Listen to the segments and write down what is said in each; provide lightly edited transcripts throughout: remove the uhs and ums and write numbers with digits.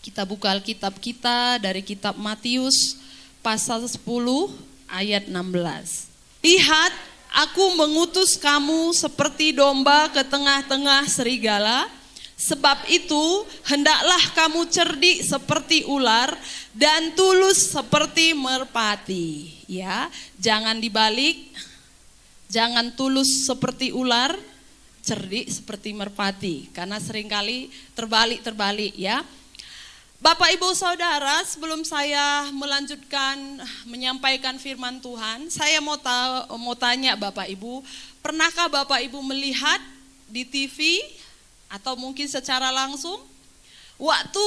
Kita buka Alkitab kita dari kitab Matius pasal 10 ayat 16. Lihat, aku mengutus kamu seperti domba ke tengah-tengah serigala. Sebab itu, hendaklah kamu cerdik seperti ular dan tulus seperti merpati. Ya, jangan dibalik. Jangan tulus seperti ular, cerdik seperti merpati. Karena seringkali terbalik ya. Bapak Ibu Saudara, sebelum saya melanjutkan menyampaikan firman Tuhan, saya mau tanya Bapak Ibu, pernahkah Bapak Ibu melihat di TV atau mungkin secara langsung waktu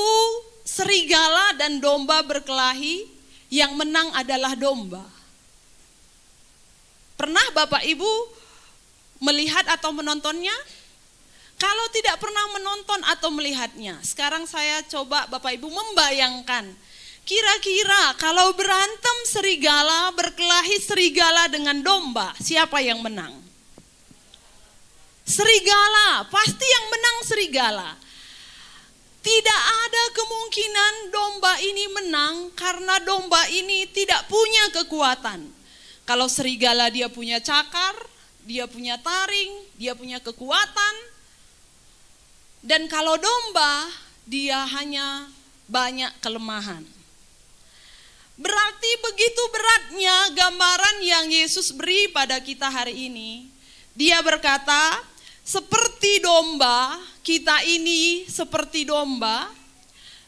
serigala dan domba berkelahi, yang menang adalah domba? Pernah Bapak Ibu melihat atau menontonnya? Kalau tidak pernah menonton atau melihatnya, sekarang saya coba Bapak Ibu membayangkan, kira-kira kalau berantem serigala, berkelahi serigala dengan domba, siapa yang menang? Serigala, pasti yang menang serigala. Tidak ada kemungkinan domba ini menang karena domba ini tidak punya kekuatan. Kalau serigala dia punya cakar, dia punya taring, dia punya kekuatan. Dan kalau domba, dia hanya banyak kelemahan. Berarti begitu beratnya gambaran yang Yesus beri pada kita hari ini. Dia berkata, seperti domba, kita ini seperti domba.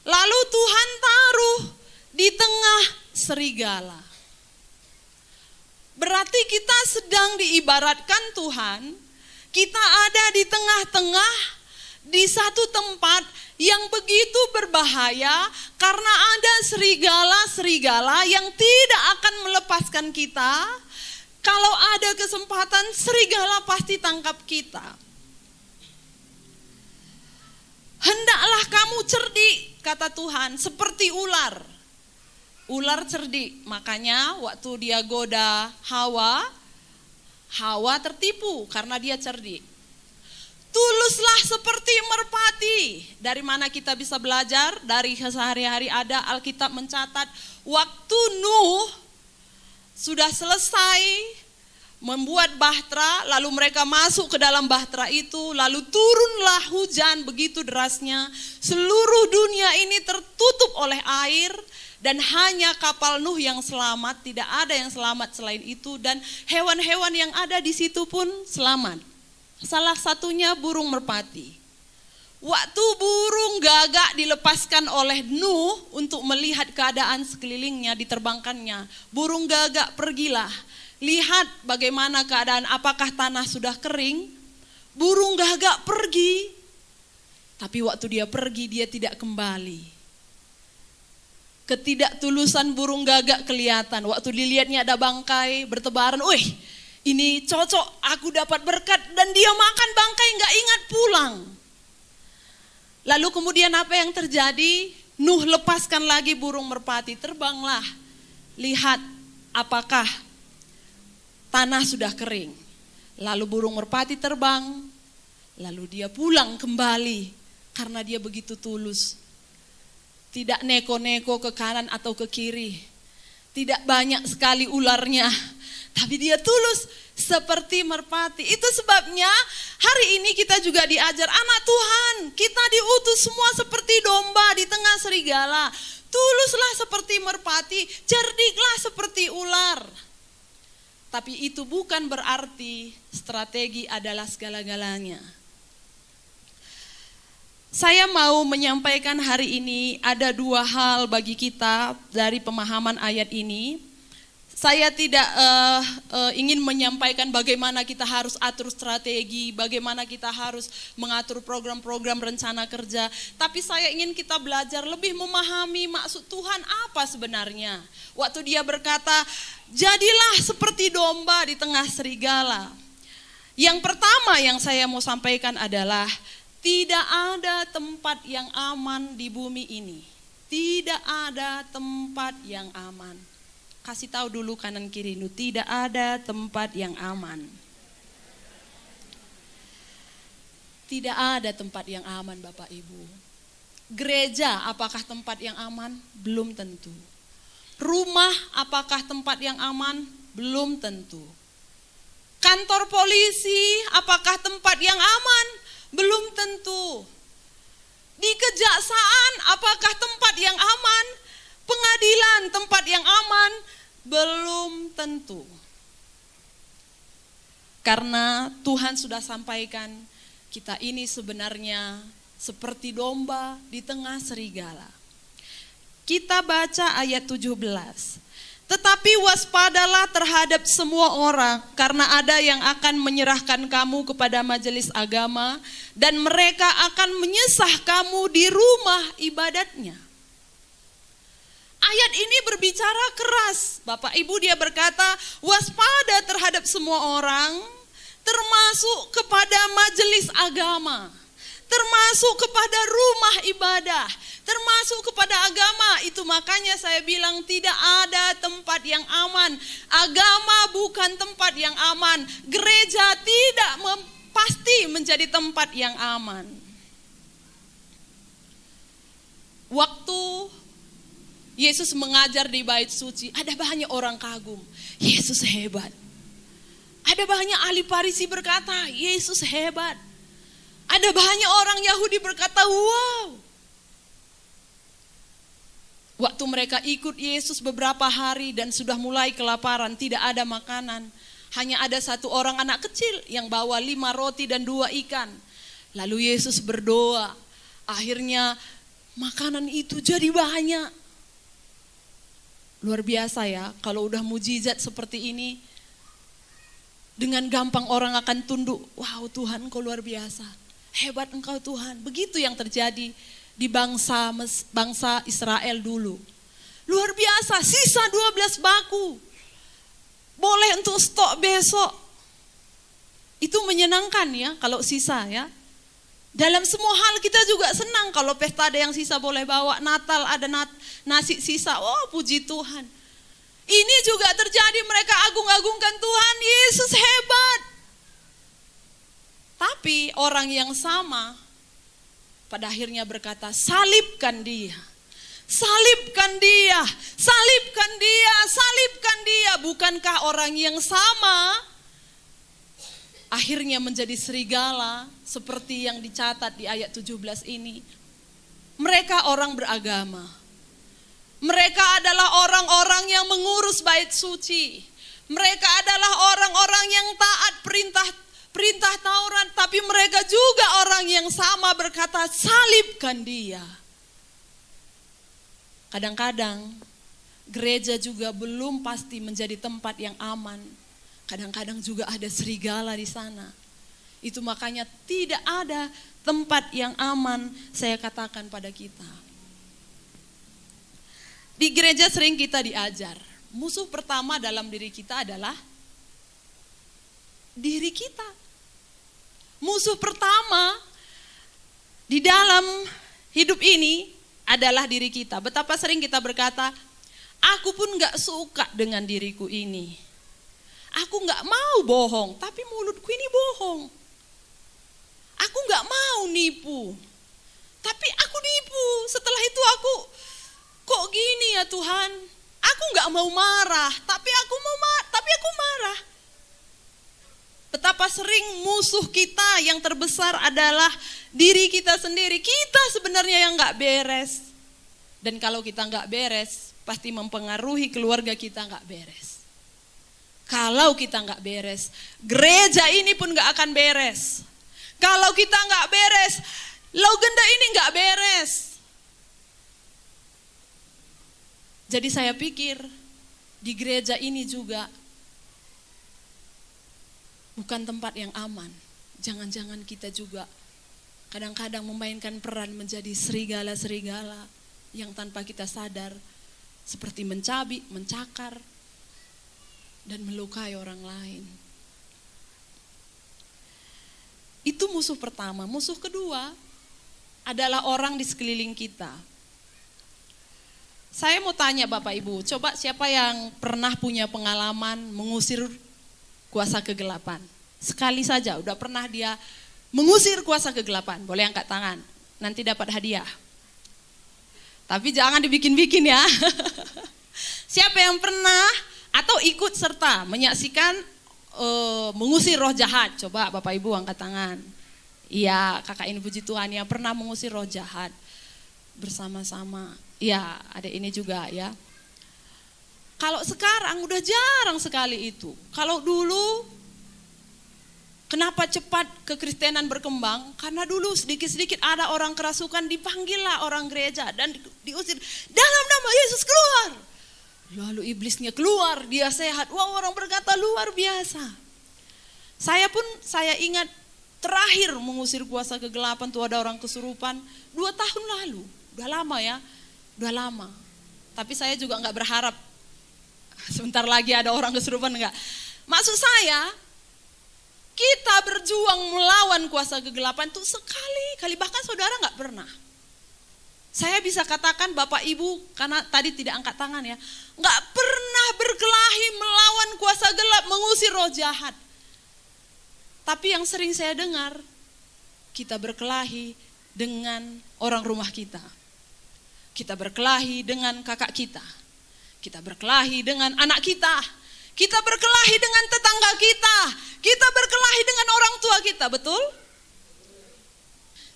Lalu Tuhan taruh di tengah serigala. Berarti kita sedang diibaratkan Tuhan, kita ada di tengah-tengah, di satu tempat yang begitu berbahaya karena ada serigala-serigala yang tidak akan melepaskan kita. Kalau ada kesempatan, serigala pasti tangkap kita. Hendaklah kamu cerdik, kata Tuhan, seperti ular. Ular cerdik, makanya waktu dia goda Hawa tertipu karena dia cerdik. Tuluslah seperti merpati. Dari mana kita bisa belajar? Dari sehari-hari ada Alkitab mencatat waktu Nuh sudah selesai membuat bahtera, lalu mereka masuk ke dalam bahtera itu, lalu turunlah hujan begitu derasnya, seluruh dunia ini tertutup oleh air dan hanya kapal Nuh yang selamat, tidak ada yang selamat selain itu, dan hewan-hewan yang ada di situ pun selamat. Salah satunya burung merpati. Waktu burung gagak dilepaskan oleh Nuh untuk melihat keadaan sekelilingnya, diterbangkannya. Burung gagak pergilah, lihat bagaimana keadaan, apakah tanah sudah kering. Burung gagak pergi, tapi waktu dia pergi dia tidak kembali. Ketidaktulusan burung gagak kelihatan. Waktu dilihatnya ada bangkai bertebaran, ini cocok, aku dapat berkat, dan dia makan bangkai gak ingat pulang. Lalu kemudian apa yang terjadi? Nuh lepaskan lagi burung merpati, terbanglah. Lihat apakah tanah sudah kering. Lalu burung merpati terbang, lalu dia pulang kembali karena dia begitu tulus. Tidak neko-neko ke kanan atau ke kiri. Tidak banyak sekali ularnya. Tapi dia tulus seperti merpati. Itu sebabnya hari ini kita juga diajar, anak Tuhan, kita diutus semua seperti domba di tengah serigala. Tuluslah seperti merpati, cerdiklah seperti ular. Tapi itu bukan berarti strategi adalah segala-galanya. Saya mau menyampaikan hari ini ada dua hal bagi kita dari pemahaman ayat ini. Saya tidak ingin menyampaikan bagaimana kita harus atur strategi, bagaimana kita harus mengatur program-program rencana kerja. Tapi saya ingin kita belajar lebih memahami maksud Tuhan apa sebenarnya. Waktu dia berkata, jadilah seperti domba di tengah serigala. Yang pertama yang saya mau sampaikan adalah, tidak ada tempat yang aman di bumi ini. Tidak ada tempat yang aman. Kasih tahu dulu kanan kiri, tidak ada tempat yang aman. Tidak ada tempat yang aman Bapak Ibu. Gereja apakah tempat yang aman? Belum tentu. Rumah apakah tempat yang aman? Belum tentu. Kantor polisi apakah tempat yang aman? Belum tentu. Di kejaksaan apakah tempat yang aman? Pengadilan tempat yang aman? Belum tentu. Karena Tuhan sudah sampaikan, kita ini sebenarnya seperti domba di tengah serigala. Kita baca ayat 17. Tetapi waspadalah terhadap semua orang, karena ada yang akan menyerahkan kamu kepada majelis agama, dan mereka akan menyesah kamu di rumah ibadatnya. Ayat ini berbicara keras. Bapak Ibu, dia berkata waspada terhadap semua orang, termasuk kepada majelis agama, termasuk kepada rumah ibadah, termasuk kepada agama. Itu makanya saya bilang tidak ada tempat yang aman. Agama bukan tempat yang aman. Gereja tidak pasti menjadi tempat yang aman. Waktu Yesus mengajar di bait suci, ada banyak orang kagum. Yesus hebat. Ada banyak ahli Farisi berkata, Yesus hebat. Ada banyak orang Yahudi berkata, wow. Waktu mereka ikut Yesus beberapa hari dan sudah mulai kelaparan, tidak ada makanan. Hanya ada satu orang anak kecil yang bawa 5 roti dan 2 ikan. Lalu Yesus berdoa. Akhirnya makanan itu jadi banyak. Luar biasa ya, kalau udah mujizat seperti ini, dengan gampang orang akan tunduk. Wow, Tuhan Engkau luar biasa. Hebat Engkau Tuhan. Begitu yang terjadi di bangsa Israel dulu. Luar biasa, sisa 12 baku. Boleh untuk stok besok. Itu menyenangkan ya kalau sisa ya. Dalam semua hal kita juga senang kalau pesta ada yang sisa boleh bawa. Natal ada nasi sisa. Oh, puji Tuhan. Ini juga terjadi, mereka agung-agungkan Tuhan, Yesus hebat. Tapi orang yang sama pada akhirnya berkata, salibkan dia. Salibkan dia, salibkan dia, salibkan dia. Bukankah orang yang sama akhirnya menjadi serigala seperti yang dicatat di ayat 17 ini? Mereka orang beragama. Mereka adalah orang-orang yang mengurus bait suci. Mereka adalah orang-orang yang taat perintah Taurat. Tapi mereka juga orang yang sama berkata, salibkan dia. Kadang-kadang gereja juga belum pasti menjadi tempat yang aman. Kadang-kadang juga ada serigala di sana. Itu makanya tidak ada tempat yang aman, saya katakan pada kita. Di gereja sering kita diajar, musuh pertama dalam diri kita adalah diri kita. Musuh pertama di dalam hidup ini adalah diri kita. Betapa sering kita berkata, aku pun gak suka dengan diriku ini. Aku gak mau bohong, tapi mulutku ini bohong. Aku gak mau nipu, tapi aku nipu. Setelah itu aku, kok gini ya Tuhan? Aku gak mau marah, tapi aku marah. Betapa sering musuh kita yang terbesar adalah diri kita sendiri. Kita sebenarnya yang gak beres. Dan kalau kita gak beres, pasti mempengaruhi keluarga kita gak beres. Kalau kita gak beres, gereja ini pun gak akan beres. Kalau kita gak beres, Logenda ini gak beres. Jadi saya pikir di gereja ini juga bukan tempat yang aman. Jangan-jangan kita juga kadang-kadang memainkan peran menjadi serigala-serigala yang tanpa kita sadar seperti mencabik, mencakar, dan melukai orang lain. Itu musuh pertama. Musuh kedua adalah orang di sekeliling kita. Saya mau tanya Bapak Ibu, coba siapa yang pernah punya pengalaman mengusir kuasa kegelapan? Sekali saja, udah pernah dia mengusir kuasa kegelapan? Boleh angkat tangan, nanti dapat hadiah. Tapi jangan dibikin-bikin ya. Siapa yang pernah atau ikut serta menyaksikan mengusir roh jahat? Coba Bapak Ibu angkat tangan. Iya, kakak ini puji Tuhan ya, pernah mengusir roh jahat bersama-sama. Ya, ada ini juga ya. Kalau sekarang udah jarang sekali itu. Kalau dulu, kenapa cepat kekristenan berkembang? Karena dulu sedikit-sedikit ada orang kerasukan, dipanggillah orang gereja dan diusir. Dalam nama Yesus keluar. Lalu iblisnya keluar, dia sehat. Wah, orang berkata luar biasa. Saya ingat terakhir mengusir kuasa kegelapan tuh ada orang kesurupan 2 tahun lalu. Udah lama ya, udah lama. Tapi saya juga gak berharap sebentar lagi ada orang kesurupan, enggak. Maksud saya, kita berjuang melawan kuasa kegelapan itu sekali-kali, bahkan saudara gak pernah. Saya bisa katakan Bapak Ibu, karena tadi tidak angkat tangan ya, gak pernah berkelahi melawan kuasa gelap, mengusir roh jahat. Tapi yang sering saya dengar, kita berkelahi dengan orang rumah kita. Kita berkelahi dengan kakak kita. Kita berkelahi dengan anak kita. Kita berkelahi dengan tetangga kita. Kita berkelahi dengan orang tua kita, betul?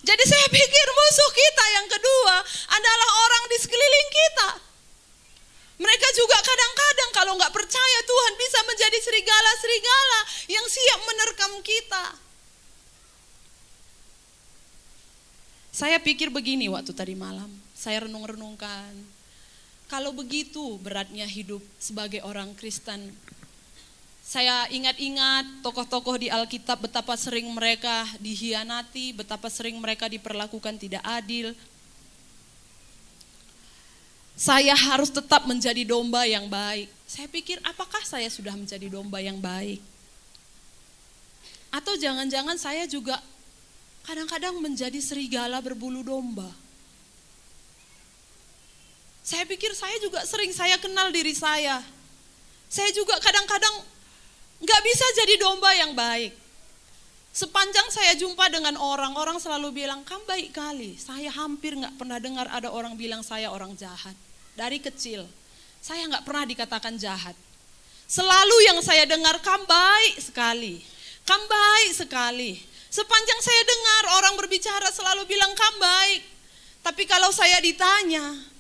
Jadi saya pikir musuh kita yang kedua adalah orang di sekeliling kita. Mereka juga kadang-kadang kalau nggak percaya Tuhan bisa menjadi serigala-serigala yang siap menerkam kita. Saya pikir begini waktu tadi malam, saya renung-renungkan. Kalau begitu beratnya hidup sebagai orang Kristen. Saya ingat-ingat tokoh-tokoh di Alkitab betapa sering mereka dihianati, betapa sering mereka diperlakukan tidak adil. Saya harus tetap menjadi domba yang baik. Saya pikir apakah saya sudah menjadi domba yang baik? Atau jangan-jangan saya juga kadang-kadang menjadi serigala berbulu domba. Saya pikir saya juga sering, saya kenal diri saya. Saya juga kadang-kadang gak bisa jadi domba yang baik. Sepanjang saya jumpa dengan orang selalu bilang, kamu baik kali. Saya hampir gak pernah dengar ada orang bilang saya orang jahat. Dari kecil, saya gak pernah dikatakan jahat. Selalu yang saya dengar, kamu baik sekali. Kamu baik sekali. Sepanjang saya dengar orang berbicara selalu bilang kamu baik. Tapi kalau saya ditanya,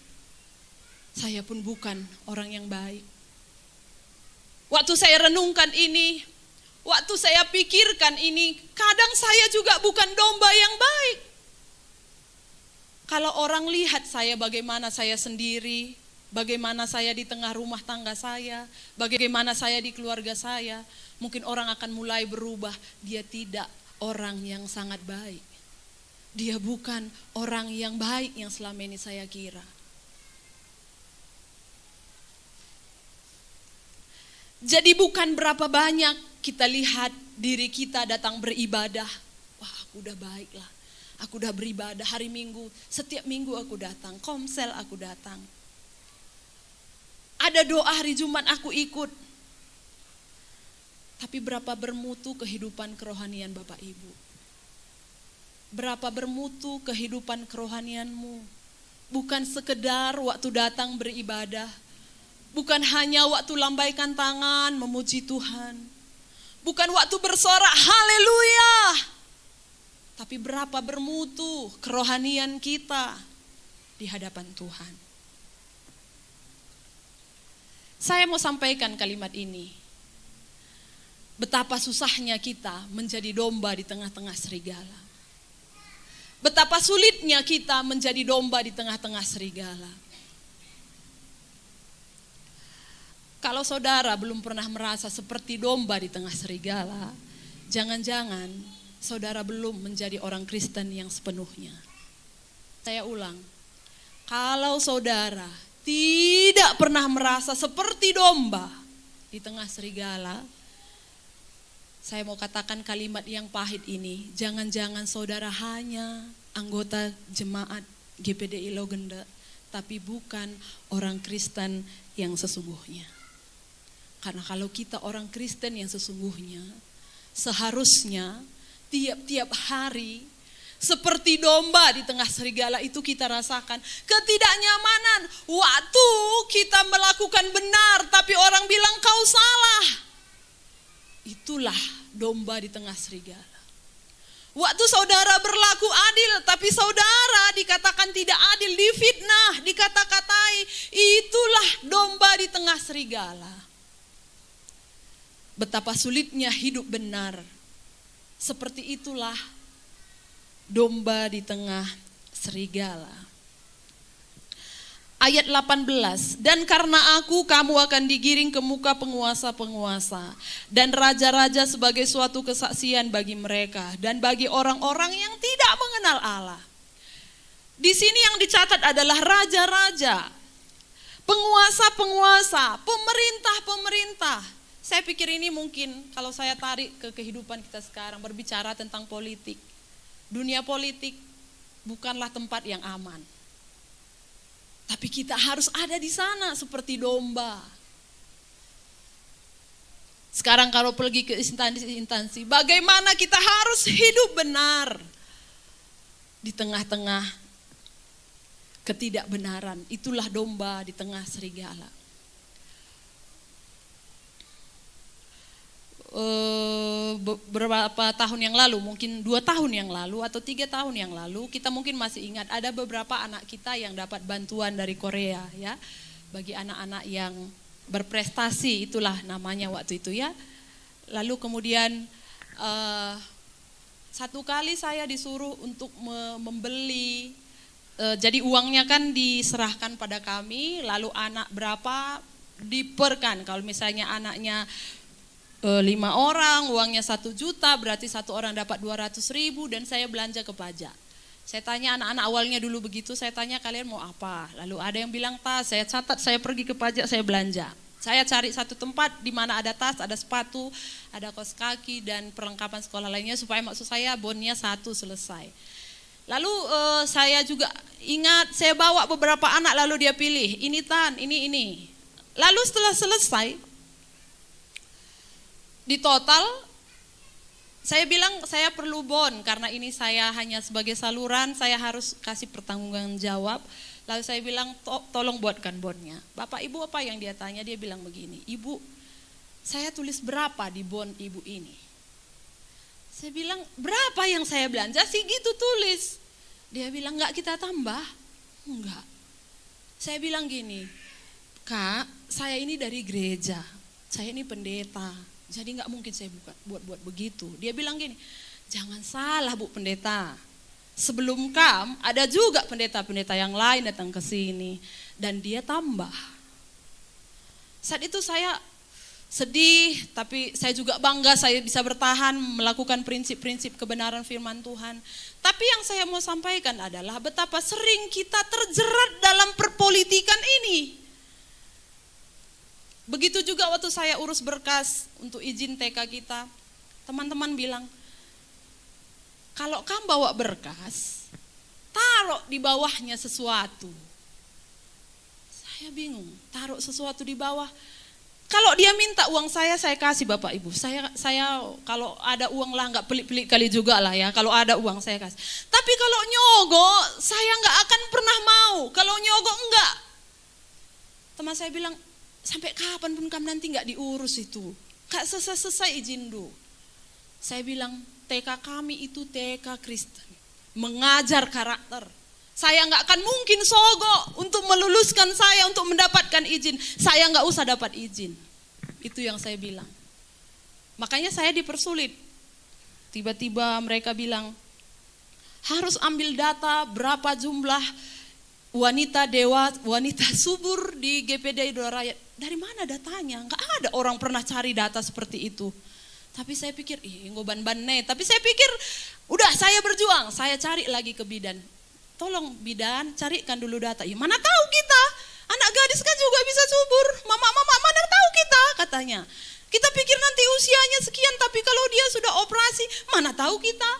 saya pun bukan orang yang baik. Waktu saya renungkan ini, waktu saya pikirkan ini, kadang saya juga bukan domba yang baik. Kalau orang lihat saya bagaimana saya sendiri, bagaimana saya di tengah rumah tangga saya, bagaimana saya di keluarga saya, mungkin orang akan mulai berubah. Dia tidak orang yang sangat baik. Dia bukan orang yang baik yang selama ini saya kira. Jadi bukan berapa banyak kita lihat diri kita datang beribadah. Wah, aku udah baik lah. Aku udah beribadah hari Minggu, setiap minggu aku datang, komsel aku datang. Ada doa hari Jumat aku ikut. Tapi berapa bermutu kehidupan kerohanian Bapak Ibu? Berapa bermutu kehidupan kerohanianmu? Bukan sekedar waktu datang beribadah. Bukan hanya waktu lambaikan tangan memuji Tuhan. Bukan waktu bersorak haleluya. Tapi berapa bermutu kerohanian kita di hadapan Tuhan. Saya mau sampaikan kalimat ini. Betapa susahnya kita menjadi domba di tengah-tengah serigala. Betapa sulitnya kita menjadi domba di tengah-tengah serigala. Kalau saudara belum pernah merasa seperti domba di tengah serigala, jangan-jangan saudara belum menjadi orang Kristen yang sepenuhnya. Saya ulang, kalau saudara tidak pernah merasa seperti domba di tengah serigala, saya mau katakan kalimat yang pahit ini, jangan-jangan saudara hanya anggota jemaat GPDI Logenda, tapi bukan orang Kristen yang sesungguhnya. Karena kalau kita orang Kristen yang sesungguhnya, seharusnya tiap-tiap hari Seperti domba di tengah serigala itu kita rasakan. Ketidaknyamanan waktu kita melakukan benar tapi orang bilang kau salah. Itulah domba di tengah serigala. Waktu saudara berlaku adil tapi saudara dikatakan tidak adil, difitnah, dikata-katai. Itulah domba di tengah serigala. Betapa sulitnya hidup benar. Seperti itulah domba di tengah serigala. Ayat 18, dan karena aku kamu akan digiring ke muka penguasa-penguasa dan raja-raja sebagai suatu kesaksian bagi mereka dan bagi orang-orang yang tidak mengenal Allah. Di sini yang dicatat adalah raja-raja, penguasa-penguasa, pemerintah-pemerintah. Saya pikir ini mungkin kalau saya tarik ke kehidupan kita sekarang berbicara tentang politik. Dunia politik bukanlah tempat yang aman. Tapi kita harus ada di sana seperti domba. Sekarang kalau pergi ke instansi, bagaimana kita harus hidup benar di tengah-tengah ketidakbenaran. Itulah domba di tengah serigala. Beberapa tahun yang lalu, mungkin 2 tahun yang lalu atau 3 tahun yang lalu, kita mungkin masih ingat ada beberapa anak kita yang dapat bantuan dari Korea ya, bagi anak-anak yang berprestasi, itulah namanya waktu itu ya. Lalu kemudian satu kali saya disuruh untuk membeli, jadi uangnya kan diserahkan pada kami, lalu anak berapa diperkan, kalau misalnya anaknya 5 orang, uangnya 1 juta, berarti 1 orang dapat 200.000 dan saya belanja ke pajak. Saya tanya anak-anak awalnya dulu begitu, saya tanya kalian mau apa? Lalu ada yang bilang tas, saya catat, saya pergi ke pajak, saya belanja. Saya cari satu tempat di mana ada tas, ada sepatu, ada kaos kaki dan perlengkapan sekolah lainnya supaya maksud saya bonnya 1 selesai. Lalu saya juga ingat saya bawa beberapa anak lalu dia pilih, ini Tan, ini. Lalu setelah selesai, di total saya bilang saya perlu bon karena ini saya hanya sebagai saluran, saya harus kasih pertanggungan jawab. Lalu saya bilang tolong buatkan bonnya. Bapak Ibu apa yang dia tanya? Dia bilang begini, Ibu saya tulis berapa di bon Ibu ini? Saya bilang berapa yang saya belanja sih gitu tulis. Dia bilang enggak kita tambah. Enggak. Saya bilang gini, Kak saya ini dari gereja, saya ini pendeta. Jadi nggak mungkin saya buat begitu. Dia bilang gini, jangan salah Bu Pendeta. Sebelum Kam ada juga pendeta-pendeta yang lain datang ke sini dan dia tambah. Saat itu saya sedih, tapi saya juga bangga saya bisa bertahan melakukan prinsip-prinsip kebenaran firman Tuhan. Tapi yang saya mau sampaikan adalah betapa sering kita terjerat dalam perpolitikan ini. Begitu juga waktu saya urus berkas untuk izin TK kita, teman-teman bilang, kalau kamu bawa berkas, taruh di bawahnya sesuatu. Saya bingung, taruh sesuatu di bawah. Kalau dia minta uang saya kasih Bapak Ibu. Saya kalau ada uang lah, nggak pelit-pelit kali juga lah ya. Kalau ada uang saya kasih. Tapi kalau nyogok, saya nggak akan pernah mau. Kalau nyogok enggak. Teman saya bilang, sampai kapan pun kamu nanti nggak diurus itu, nggak selesai izin dulu. Saya bilang TK kami itu TK Kristen, mengajar karakter. Saya nggak akan mungkin sogok untuk meluluskan saya untuk mendapatkan izin. Saya nggak usah dapat izin. Itu yang saya bilang. Makanya saya dipersulit. Tiba-tiba mereka bilang harus ambil data berapa jumlah wanita subur di GPD Idola Rakyat. Dari mana datanya? Enggak ada orang pernah cari data seperti itu. Tapi saya pikir, ngoban-ban nih. Tapi saya pikir, udah saya berjuang. Saya cari lagi ke bidan. Tolong bidan, carikan dulu data. Ya mana tahu kita, anak gadis kan juga bisa subur. Mama mana tahu kita, katanya. Kita pikir nanti usianya sekian, tapi kalau dia sudah operasi, mana tahu kita.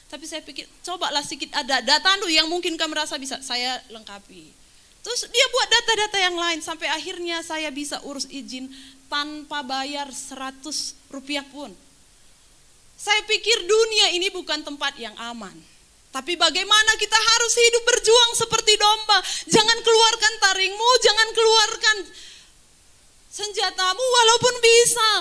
Tapi saya pikir, cobalah sedikit ada data dulu yang mungkin kamu merasa bisa saya lengkapi. Terus dia buat data-data yang lain, sampai akhirnya saya bisa urus izin tanpa bayar 100 rupiah pun. Saya pikir dunia ini bukan tempat yang aman. Tapi bagaimana kita harus hidup berjuang seperti domba. Jangan keluarkan taringmu, jangan keluarkan senjatamu walaupun bisa.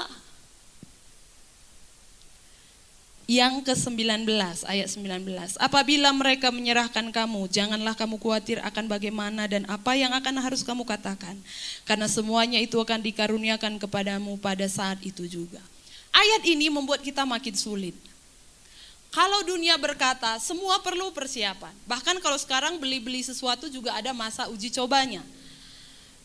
Yang ke-19, ayat 19. Apabila mereka menyerahkan kamu, janganlah kamu khawatir akan bagaimana dan apa yang harus kamu katakan. Karena semuanya itu akan dikaruniakan kepadamu pada saat itu juga. Ayat ini membuat kita makin sulit. Kalau dunia berkata, semua perlu persiapan. Bahkan kalau sekarang beli-beli sesuatu juga ada masa uji cobanya.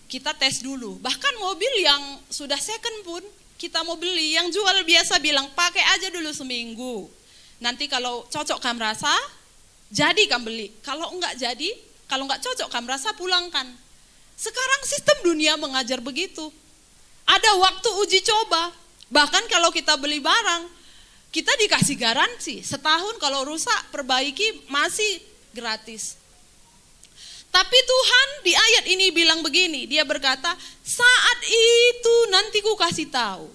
Kita tes dulu. Bahkan mobil yang sudah second pun, kita mau beli, yang jual biasa bilang pakai aja dulu seminggu. Nanti kalau cocok kamu rasa, jadi kamu beli. Kalau enggak jadi, kalau enggak cocok kamu rasa, pulangkan. Sekarang sistem dunia mengajar begitu. Ada waktu uji coba. Bahkan kalau kita beli barang, kita dikasih garansi. Setahun kalau rusak, perbaiki masih gratis. Tapi Tuhan di ayat ini bilang begini, dia berkata, saat itu nanti ku kasih tahu.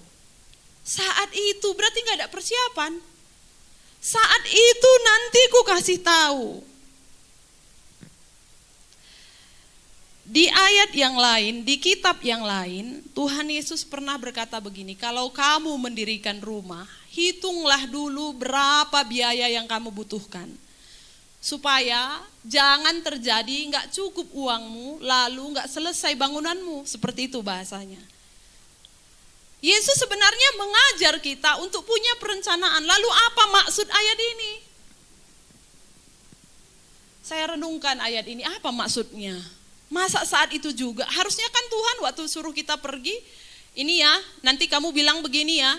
Saat itu berarti gak ada persiapan. Saat itu nanti ku kasih tahu. Di ayat yang lain, di kitab yang lain, Tuhan Yesus pernah berkata begini, kalau kamu mendirikan rumah, hitunglah dulu berapa biaya yang kamu butuhkan. Supaya jangan terjadi gak cukup uangmu, lalu gak selesai bangunanmu. Seperti itu bahasanya. Yesus sebenarnya mengajar kita untuk punya perencanaan. Lalu apa maksud ayat ini? Saya renungkan ayat ini, apa maksudnya? Masa saat itu juga? Harusnya kan Tuhan waktu suruh kita pergi, ini ya, nanti kamu bilang begini ya.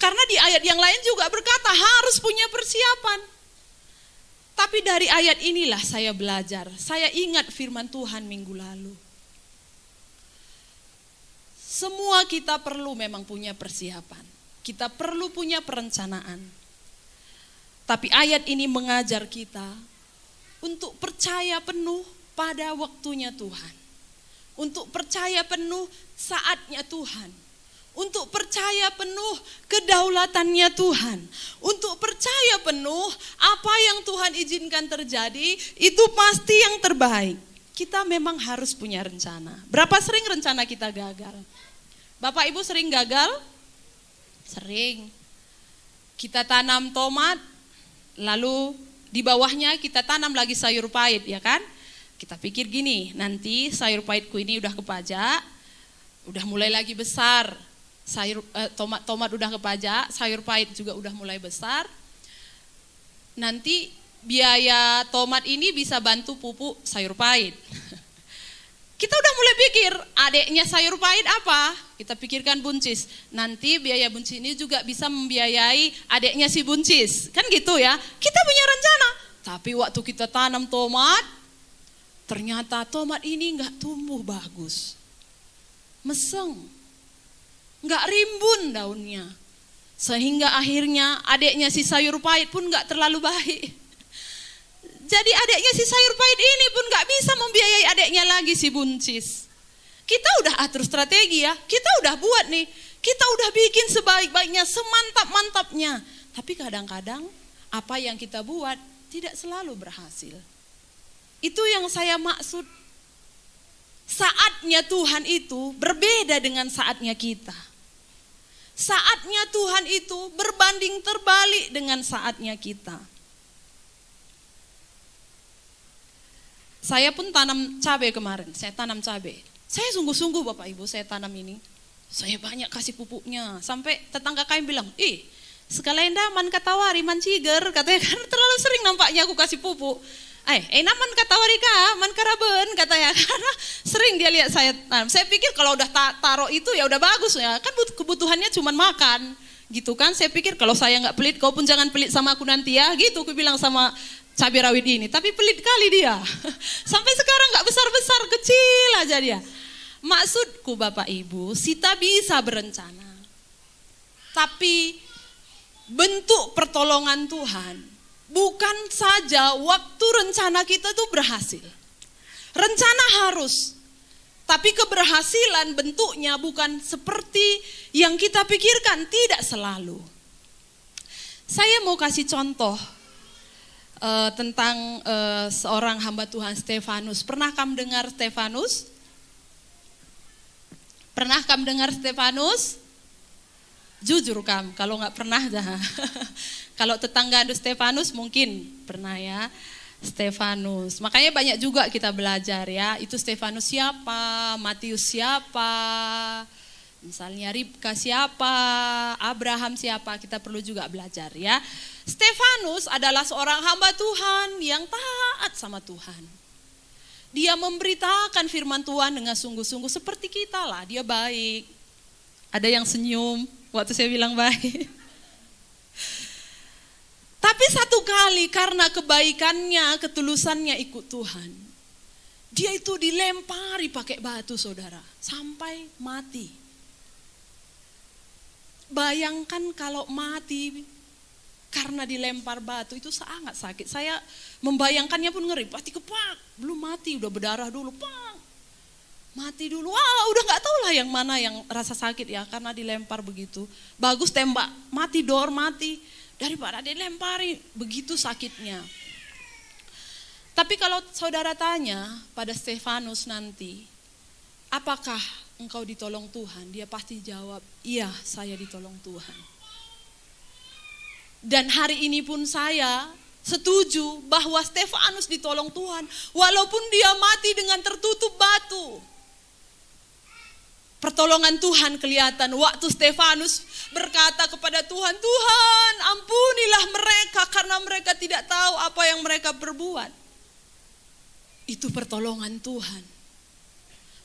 Karena di ayat yang lain juga berkata harus punya persiapan. Tapi dari ayat inilah saya belajar. Saya ingat firman Tuhan minggu lalu. Semua kita perlu memang punya persiapan. Kita perlu punya perencanaan. Tapi ayat ini mengajar kita untuk percaya penuh pada waktunya Tuhan. Untuk percaya penuh saatnya Tuhan. Untuk percaya penuh kedaulatannya Tuhan. Untuk percaya penuh apa yang Tuhan izinkan terjadi itu pasti yang terbaik. Kita memang harus punya rencana. Berapa sering rencana kita gagal? Bapak Ibu sering gagal? Sering. Kita tanam tomat, lalu di bawahnya kita tanam lagi sayur pahit, ya kan? Kita pikir gini, nanti sayur pahitku ini udah kepajak, udah mulai lagi besar. Tomat udah kepajak, sayur pahit juga udah mulai besar. Nanti biaya tomat ini bisa bantu pupuk sayur pahit. Kita udah mulai pikir, adeknya sayur pahit apa? Kita pikirkan buncis. Nanti biaya buncis ini juga bisa membiayai adeknya si buncis. Kan gitu ya, kita punya rencana. Tapi waktu kita tanam tomat, ternyata tomat ini gak tumbuh bagus. Meseng. Gak rimbun daunnya. Sehingga akhirnya adeknya si sayur pahit pun gak terlalu baik. Jadi adeknya si sayur pahit ini pun gak bisa membiayai adeknya lagi si buncis. Kita udah atur strategi ya, kita udah buat nih. Kita udah bikin sebaik-baiknya, semantap-mantapnya. Tapi kadang-kadang apa yang kita buat tidak selalu berhasil. Itu yang saya maksud. Saatnya Tuhan itu berbeda dengan saatnya kita. Saatnya Tuhan itu berbanding terbalik dengan saatnya kita. Saya pun tanam cabai kemarin, saya tanam cabai. Saya sungguh-sungguh Bapak Ibu, saya tanam ini. Saya banyak kasih pupuknya, sampai tetangga kami bilang, sekalian man katawari, man ciger, katanya kan terlalu sering nampaknya aku kasih pupuk. Man katawari kah, man karaben, katanya, karena sering dia lihat saya tanam. Saya pikir kalau udah taruh itu ya udah bagus ya, kan kebutuhannya cuma makan, gitu kan. Saya pikir kalau saya nggak pelit, kau pun jangan pelit sama aku nanti ya, gitu aku bilang sama cabai rawit ini. Tapi pelit kali dia, sampai sekarang nggak besar-besar, kecil aja dia. Maksudku Bapak Ibu, kita bisa berencana, tapi bentuk pertolongan Tuhan bukan saja waktu rencana kita tuh berhasil. Rencana harus, tapi keberhasilan bentuknya bukan seperti yang kita pikirkan, tidak selalu. Saya mau kasih contoh tentang seorang hamba Tuhan Stefanus. Pernah kamu dengar Stefanus? Pernah kamu dengar Stefanus? Jujur kamu, kalau nggak pernah dah. Kalau tetangga ada Stefanus mungkin pernah ya. Stefanus, makanya banyak juga kita belajar ya. Itu Stefanus siapa, Matius siapa, misalnya Ribka siapa, Abraham siapa, kita perlu juga belajar ya. Stefanus adalah seorang hamba Tuhan yang taat sama Tuhan. Dia memberitakan firman Tuhan dengan sungguh-sungguh seperti kita lah, dia baik. Ada yang senyum waktu saya bilang baik. Tapi satu kali karena kebaikannya, ketulusannya ikut Tuhan, dia itu dilempari pakai batu saudara, sampai mati. Bayangkan kalau mati karena dilempar batu itu sangat sakit. Saya membayangkannya pun ngeri, pasti kepak, belum mati udah berdarah dulu, pak. Mati dulu, udah gak tahu lah yang mana yang rasa sakit ya, karena dilempar begitu. Bagus tembak, mati dor, mati. Daripada dilempari, begitu sakitnya. Tapi kalau saudara tanya pada Stefanus nanti, apakah engkau ditolong Tuhan? Dia pasti jawab, iya saya ditolong Tuhan. Dan hari ini pun saya setuju bahwa Stefanus ditolong Tuhan, walaupun dia mati dengan tertutup batu. Pertolongan Tuhan kelihatan waktu Stefanus berkata kepada Tuhan, Tuhan ampunilah mereka karena mereka tidak tahu apa yang mereka perbuat. Itu pertolongan Tuhan.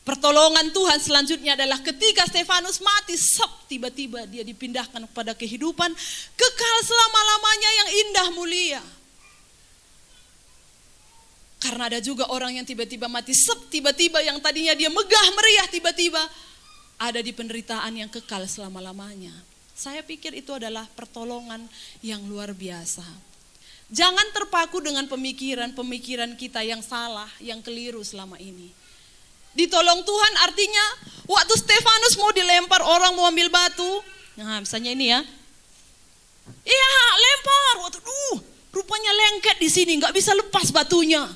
Pertolongan Tuhan selanjutnya adalah ketika Stefanus mati, tiba-tiba dia dipindahkan kepada kehidupan kekal selama-lamanya yang indah mulia. Karena ada juga orang yang tiba-tiba mati, tiba-tiba yang tadinya dia megah meriah, tiba-tiba ada di penderitaan yang kekal selama-lamanya. Saya pikir itu adalah pertolongan yang luar biasa. Jangan terpaku dengan pemikiran-pemikiran kita yang salah, yang keliru selama ini. Ditolong Tuhan artinya waktu Stefanus mau dilempar, orang mau ambil batu. Nah misalnya ini ya. Iya lempar, waktu rupanya lengket di sini, gak bisa lepas batunya.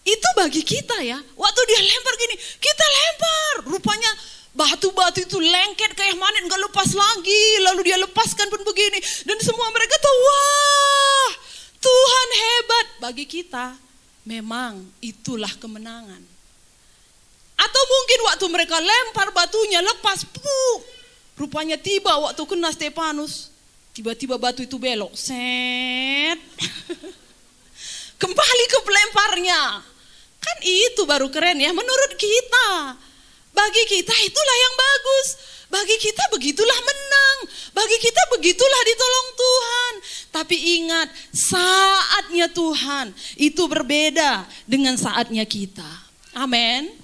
Itu bagi kita ya, waktu dia lempar gini, kita lempar, rupanya batu-batu itu lengket kayak magnet, gak lepas lagi. Lalu dia lepaskan pun begini. Dan semua mereka tahu, wah Tuhan hebat. Bagi kita memang itulah kemenangan. Atau mungkin waktu mereka lempar batunya lepas, rupanya tiba waktu kena Stefanus, tiba-tiba batu itu belok, set. Kembali ke pelemparnya. Kan itu baru keren ya menurut kita. Bagi kita itulah yang bagus. Bagi kita begitulah menang. Bagi kita begitulah ditolong Tuhan. Tapi ingat, saatnya Tuhan itu berbeda dengan saatnya kita. Amin.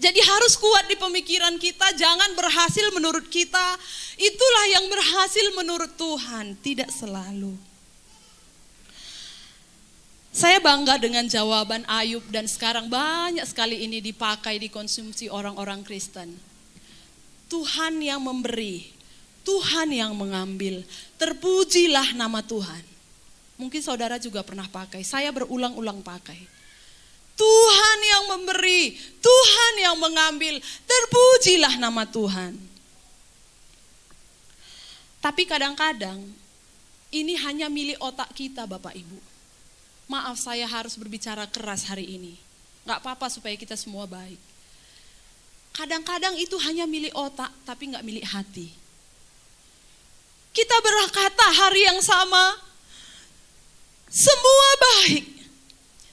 Jadi harus kuat di pemikiran kita. Jangan berhasil menurut kita. Itulah yang berhasil menurut Tuhan. Tidak selalu. Saya bangga dengan jawaban Ayub dan sekarang banyak sekali ini dipakai, dikonsumsi orang-orang Kristen. Tuhan yang memberi, Tuhan yang mengambil, terpujilah nama Tuhan. Mungkin saudara juga pernah pakai, saya berulang-ulang pakai. Tuhan yang memberi, Tuhan yang mengambil, terpujilah nama Tuhan. Tapi kadang-kadang ini hanya milik otak kita Bapak Ibu. Maaf saya harus berbicara keras hari ini. Gak apa-apa supaya kita semua baik. Kadang-kadang itu hanya milik otak tapi gak milik hati. Kita berkata hari yang sama, semua baik,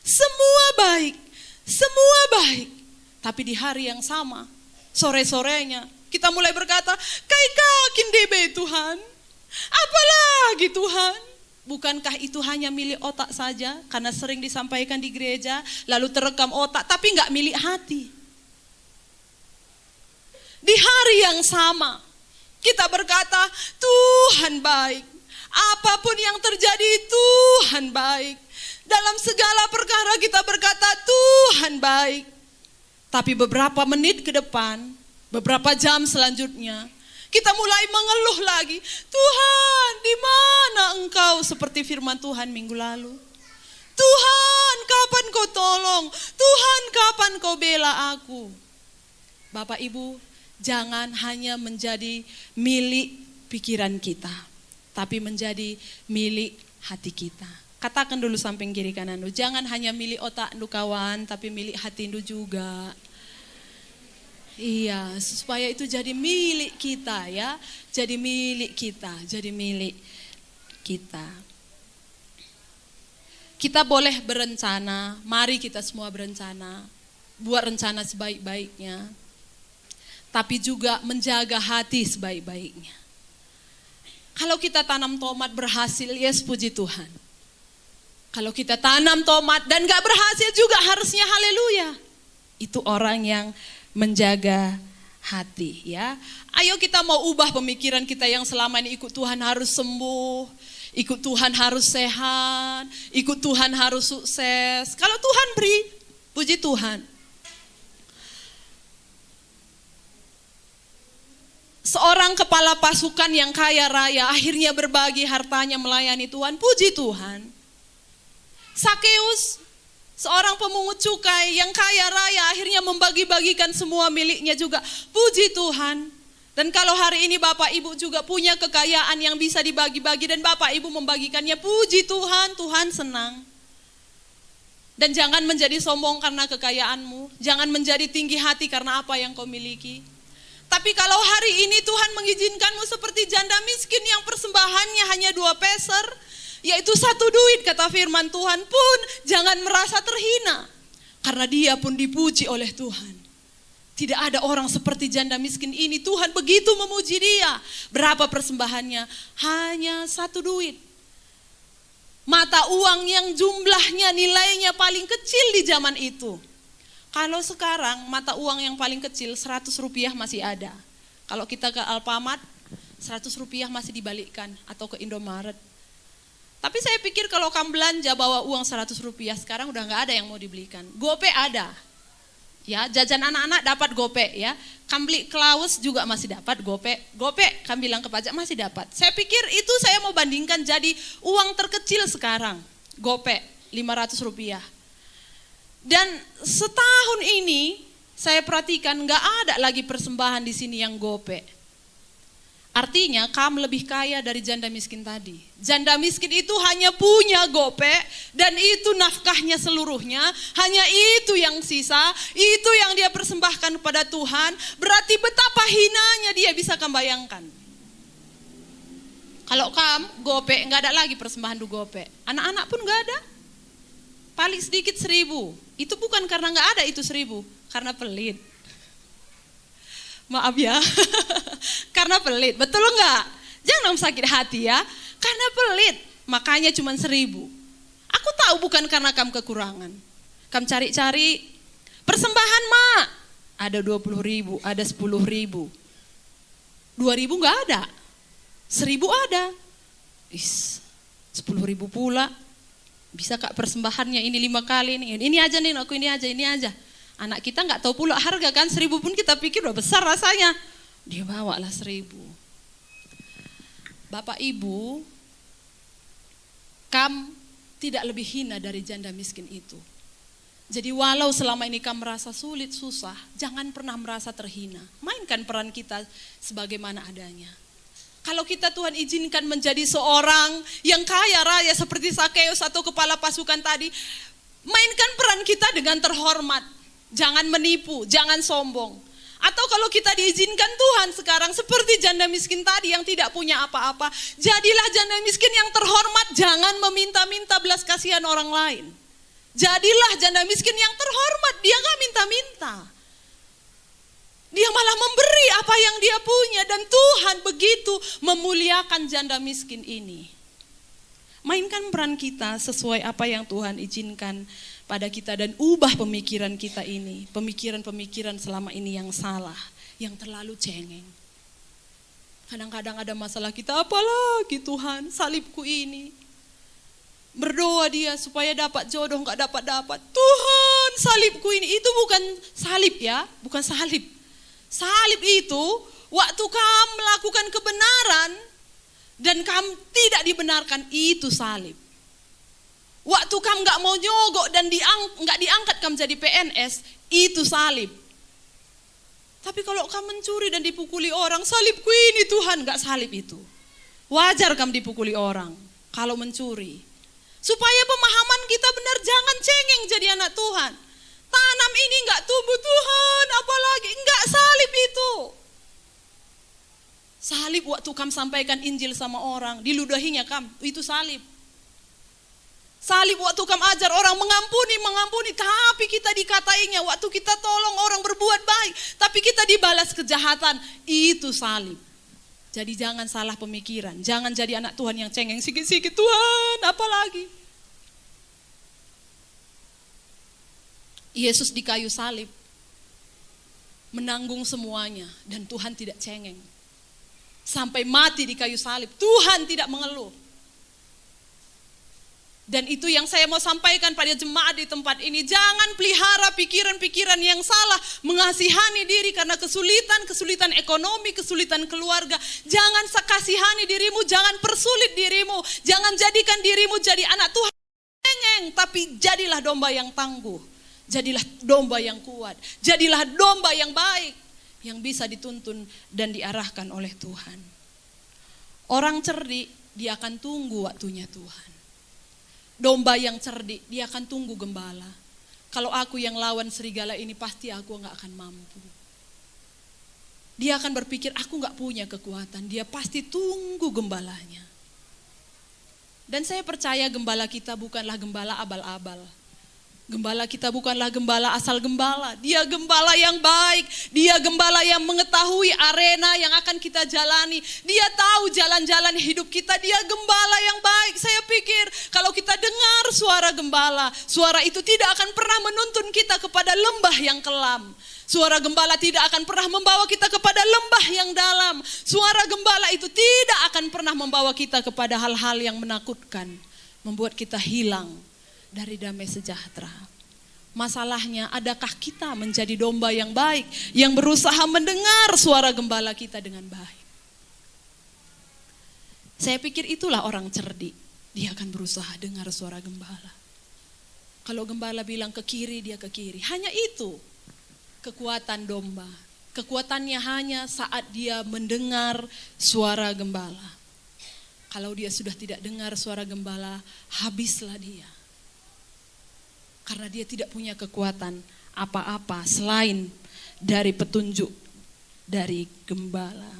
semua baik, semua baik. Tapi di hari yang sama, sore-sorenya kita mulai berkata, kaikakin debe Tuhan, apalagi Tuhan. Bukankah itu hanya milik otak saja? Karena sering disampaikan di gereja, lalu terekam otak, tapi gak milik hati. Di hari yang sama, kita berkata, Tuhan baik. Apapun yang terjadi, Tuhan baik. Dalam segala perkara kita berkata, Tuhan baik. Tapi beberapa menit ke depan, beberapa jam selanjutnya, Kita mulai mengeluh lagi. Tuhan, di mana Engkau? Seperti firman Tuhan minggu lalu. Tuhan, kapan Kau tolong? Tuhan, kapan Kau bela aku? Bapak Ibu, jangan hanya menjadi milik pikiran kita, tapi menjadi milik hati kita. Katakan dulu samping kiri kanan, jangan hanya milik otak lu kawan, tapi milik hati lu juga. Iya, supaya itu jadi milik kita ya. Jadi milik kita, jadi milik kita. Kita boleh berencana, mari kita semua berencana. Buat rencana sebaik-baiknya. Tapi juga menjaga hati sebaik-baiknya. Kalau kita tanam tomat berhasil, yes puji Tuhan. Kalau kita tanam tomat dan gak berhasil juga harusnya haleluya. Itu orang yang menjaga hati ya. Ayo kita mau ubah pemikiran kita yang selama ini ikut Tuhan harus sembuh, ikut Tuhan harus sehat, ikut Tuhan harus sukses. Kalau Tuhan beri, puji Tuhan. Seorang kepala pasukan yang kaya raya akhirnya berbagi hartanya melayani Tuhan, puji Tuhan. Sakeus, seorang pemungut cukai yang kaya raya akhirnya membagi-bagikan semua miliknya juga. Puji Tuhan. Dan kalau hari ini Bapak Ibu juga punya kekayaan yang bisa dibagi-bagi dan Bapak Ibu membagikannya, puji Tuhan, Tuhan senang. Dan jangan menjadi sombong karena kekayaanmu. Jangan menjadi tinggi hati karena apa yang kau miliki. Tapi kalau hari ini Tuhan mengizinkanmu seperti janda miskin yang persembahannya hanya 2 peser, yaitu 1 duit kata firman Tuhan pun, jangan merasa terhina. Karena dia pun dipuji oleh Tuhan. Tidak ada orang seperti janda miskin ini, Tuhan begitu memuji dia. Berapa persembahannya? Hanya 1 duit. Mata uang yang jumlahnya nilainya paling kecil di zaman itu. Kalau sekarang mata uang yang paling kecil 100 rupiah masih ada. Kalau kita ke Alfamart 100 rupiah masih dibalikkan atau ke Indomaret. Tapi saya pikir kalau kamu belanja bawa uang 100 rupiah sekarang udah gak ada yang mau dibelikan. Gope ada. Ya, jajan anak-anak dapat gope ya. Kamu beli Klaus juga masih dapat gope. Gope kamu bilang ke pajak masih dapat. Saya pikir itu saya mau bandingkan jadi uang terkecil sekarang. Gope 500 rupiah. Dan setahun ini saya perhatikan gak ada lagi persembahan di sini yang gope. Artinya kamu lebih kaya dari janda miskin tadi. Janda miskin itu hanya punya gope dan itu nafkahnya seluruhnya. Hanya itu yang sisa, itu yang dia persembahkan kepada Tuhan. Berarti betapa hinanya dia, bisa kamu bayangkan. Kalau kamu gope, gak ada lagi persembahan du gope. Anak-anak pun gak ada. Paling sedikit 1.000. Itu bukan karena gak ada itu 1.000, karena pelit. Maaf ya, karena pelit, betul enggak? Jangan sakit hati ya, karena pelit, makanya cuma 1.000. Aku tahu bukan karena kamu kekurangan. Kamu cari-cari, persembahan mak, ada 20.000, ada 10.000. 2.000 enggak ada, 1.000 ada. 10.000 pula. Bisa kak persembahannya ini 5 kali nih. Ini aja nih, aku ini aja. Anak kita nggak tahu pula harga kan, 1.000 pun kita pikir udah besar rasanya. Dia bawa lah 1.000. Bapak Ibu, kamu tidak lebih hina dari janda miskin itu. Jadi walau selama ini kamu merasa sulit, susah, jangan pernah merasa terhina. Mainkan peran kita sebagaimana adanya. Kalau kita Tuhan izinkan menjadi seorang yang kaya raya seperti Sakeus atau kepala pasukan tadi, mainkan peran kita dengan terhormat. Jangan menipu, jangan sombong. Atau kalau kita diizinkan Tuhan sekarang seperti janda miskin tadi yang tidak punya apa-apa, jadilah janda miskin yang terhormat, jangan meminta-minta belas kasihan orang lain. Jadilah janda miskin yang terhormat, dia gak minta-minta. Dia malah memberi apa yang dia punya dan Tuhan begitu memuliakan janda miskin ini. Mainkan peran kita sesuai apa yang Tuhan izinkan pada kita dan ubah pemikiran kita ini. Pemikiran-pemikiran selama ini yang salah, yang terlalu cengeng. Kadang-kadang ada masalah kita, apalagi Tuhan salibku ini. Berdoa dia supaya dapat jodoh, gak dapat-dapat. Tuhan salibku ini, itu bukan salib ya, bukan salib. Salib itu Waktu kamu melakukan kebenaran dan kamu tidak dibenarkan, itu salib. Waktu kamu gak mau nyogok dan gak diangkat kamu jadi PNS, itu salib. Tapi kalau kamu mencuri dan dipukuli orang, salibku ini Tuhan, gak salib itu. Wajar kamu dipukuli orang kalau mencuri. Supaya pemahaman kita benar, jangan cengeng jadi anak Tuhan. Tanam ini gak tumbuh Tuhan, apalagi enggak, salib itu. Salib waktu kamu sampaikan Injil sama orang, diludahinya kamu, itu salib. Salib waktu kamu ajar orang mengampuni, tapi kita dikatainya. Waktu kita tolong orang berbuat baik, tapi kita dibalas kejahatan, itu salib. Jadi jangan salah pemikiran, jangan jadi anak Tuhan yang cengeng sikit-sikit, Tuhan apalagi. Yesus di kayu salib menanggung semuanya dan Tuhan tidak cengeng. Sampai mati di kayu salib, Tuhan tidak mengeluh. Dan itu yang saya mau sampaikan pada jemaat di tempat ini. Jangan pelihara pikiran-pikiran yang salah, mengasihani diri karena kesulitan ekonomi, kesulitan keluarga. Jangan kasihani dirimu, jangan persulit dirimu. Jangan jadikan dirimu jadi anak Tuhan cengeng, tapi jadilah domba yang tangguh. Jadilah domba yang kuat. Jadilah domba yang baik, yang bisa dituntun dan diarahkan oleh Tuhan. Orang cerdik, dia akan tunggu waktunya Tuhan. Domba yang cerdik, dia akan tunggu gembala. Kalau aku yang lawan serigala ini, pasti aku gak akan mampu. Dia akan berpikir, aku gak punya kekuatan. Dia pasti tunggu gembalanya. Dan saya percaya gembala kita bukanlah gembala abal-abal. Gembala kita bukanlah gembala asal gembala. Dia gembala yang baik. Dia gembala yang mengetahui arena yang akan kita jalani. Dia tahu jalan-jalan hidup kita. Dia gembala yang baik. Saya pikir kalau kita dengar suara gembala, suara itu tidak akan pernah menuntun kita kepada lembah yang kelam. Suara gembala tidak akan pernah membawa kita kepada lembah yang dalam. Suara gembala itu tidak akan pernah membawa kita kepada hal-hal yang menakutkan, membuat kita hilang dari damai sejahtera. Masalahnya, adakah kita menjadi domba yang baik, yang berusaha mendengar suara gembala kita dengan baik? Saya pikir itulah orang cerdik. Dia akan berusaha dengar suara gembala. Kalau gembala bilang ke kiri, dia ke kiri. Hanya itu kekuatan domba. Kekuatannya hanya saat dia mendengar suara gembala. Kalau dia sudah tidak dengar suara gembala, habislah dia. Karena dia tidak punya kekuatan apa-apa selain dari petunjuk dari gembala.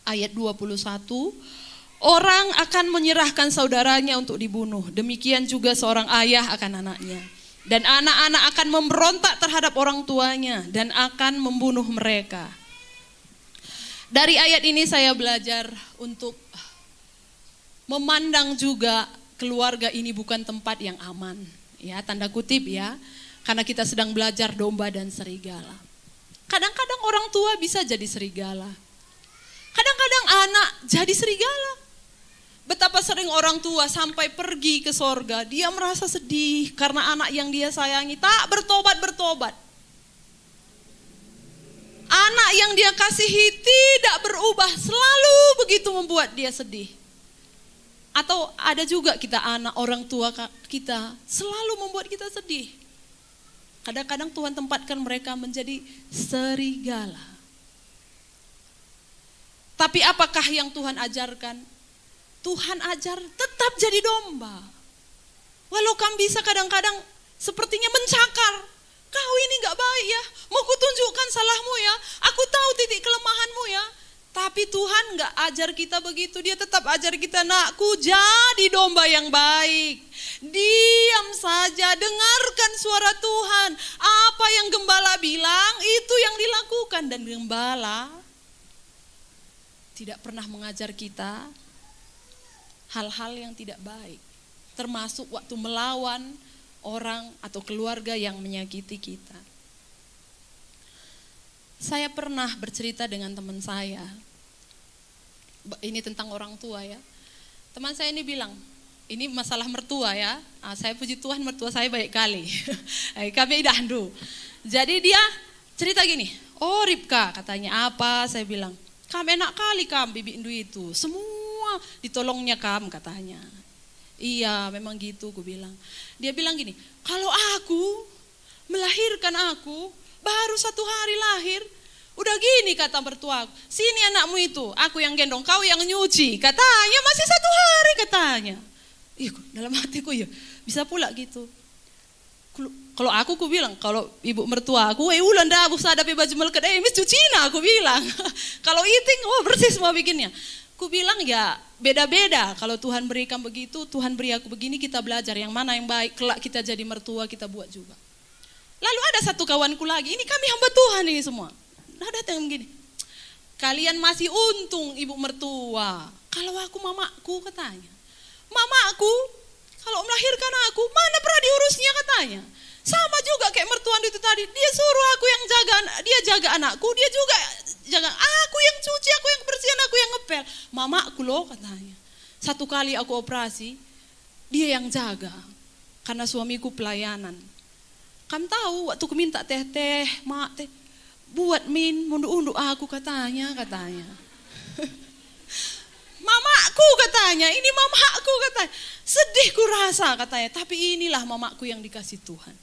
Ayat 21, orang akan menyerahkan saudaranya untuk dibunuh. Demikian juga seorang ayah akan anaknya. Dan anak-anak akan memberontak terhadap orang tuanya dan akan membunuh mereka. Dari ayat ini saya belajar untuk memandang juga keluarga ini bukan tempat yang aman. Ya, tanda kutip ya, karena kita sedang belajar domba dan serigala. Kadang-kadang orang tua bisa jadi serigala. Kadang-kadang anak jadi serigala. Betapa sering orang tua sampai pergi ke sorga, dia merasa sedih karena anak yang dia sayangi tak bertobat-bertobat. Anak yang dia kasihi tidak berubah, selalu begitu membuat dia sedih. Atau ada juga kita anak, orang tua kita selalu membuat kita sedih. Kadang-kadang Tuhan tempatkan mereka menjadi serigala. Tapi apakah yang Tuhan ajarkan? Tuhan ajar tetap jadi domba. Walau kamu bisa kadang-kadang sepertinya mencakar. Kau ini gak baik ya, mau kutunjukkan salahmu ya, aku tahu titik kelemahanmu ya. Tapi Tuhan gak ajar kita begitu, dia tetap ajar kita, nakku jadi domba yang baik. Diam saja, dengarkan suara Tuhan. Apa yang gembala bilang, itu yang dilakukan. Dan gembala tidak pernah mengajar kita hal-hal yang tidak baik. Termasuk waktu melawan orang atau keluarga yang menyakiti kita. Saya pernah bercerita dengan teman saya. Ini tentang orang tua ya. Teman saya ini bilang, ini masalah mertua ya. Saya puji Tuhan mertua saya baik kali. Kami dahdu. Jadi dia cerita gini, oh Ribka katanya apa, saya bilang, kamu enak kali kamu bibi Indu itu, semua ditolongnya kamu katanya. Iya memang gitu, aku bilang. Dia bilang gini, kalau aku melahirkan aku, baru 1 hari lahir, udah gini kata mertuaku, sini anakmu itu, aku yang gendong, kau yang nyuci, katanya masih 1 hari katanya. Ih, dalam hatiku ya, bisa pula gitu. Kalau aku bilang, kalau ibu mertua aku, ulan dah aku sadapi baju melekat, mis cucina aku bilang. Kalau iting, bersih semua bikinnya. Aku bilang ya beda-beda, kalau Tuhan berikan begitu, Tuhan beri aku begini, kita belajar yang mana yang baik, kelak kita jadi mertua kita buat juga. Lalu ada satu kawanku lagi, ini kami hamba Tuhan ini semua. Nah datang begini, kalian masih untung ibu mertua, kalau aku mamaku katanya. Mamaku kalau melahirkan aku, mana pernah diurusnya katanya. Sama juga kayak mertuan itu tadi, dia suruh aku yang dia jaga anakku, dia juga jaga aku yang cuci, aku yang bersihin, aku yang ngepel. Mamaku loh katanya. 1 kali aku operasi, dia yang jaga, karena suamiku pelayanan. Kamu tahu waktu aku minta teh, mak teh, buat min, mundur-undur aku katanya. Mamaku katanya, ini mamaku katanya. Sedih ku rasa katanya, tapi inilah mamaku yang dikasih Tuhan.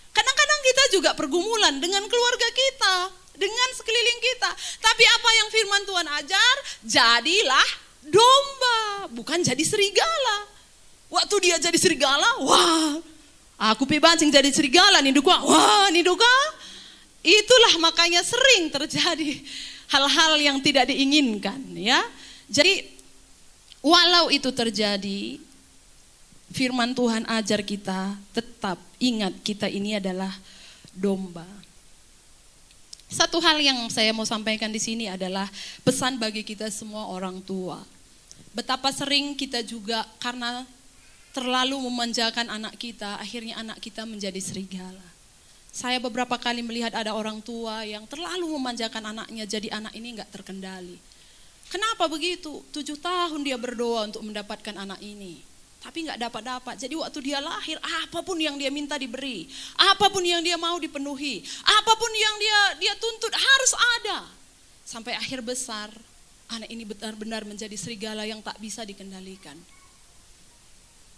Kadang-kadang kita juga pergumulan dengan keluarga kita, dengan sekeliling kita. Tapi apa yang firman Tuhan ajar, jadilah domba, bukan jadi serigala. Waktu dia jadi serigala, wah, aku pibancing jadi serigala, nih duka. Itulah makanya sering terjadi hal-hal yang tidak diinginkan, ya. Jadi walau itu terjadi, firman Tuhan ajar kita tetap ingat kita ini adalah domba. Satu hal yang saya mau sampaikan di sini adalah pesan bagi kita semua orang tua. Betapa sering kita juga karena terlalu memanjakan anak kita, akhirnya anak kita menjadi serigala. Saya beberapa kali melihat ada orang tua yang terlalu memanjakan anaknya, jadi anak ini enggak terkendali. Kenapa begitu? 7 tahun dia berdoa untuk mendapatkan anak ini, tapi enggak dapat. Jadi waktu dia lahir, apapun yang dia minta diberi, apapun yang dia mau dipenuhi, apapun yang dia tuntut harus ada. Sampai akhir besar, anak ini benar-benar menjadi serigala yang tak bisa dikendalikan.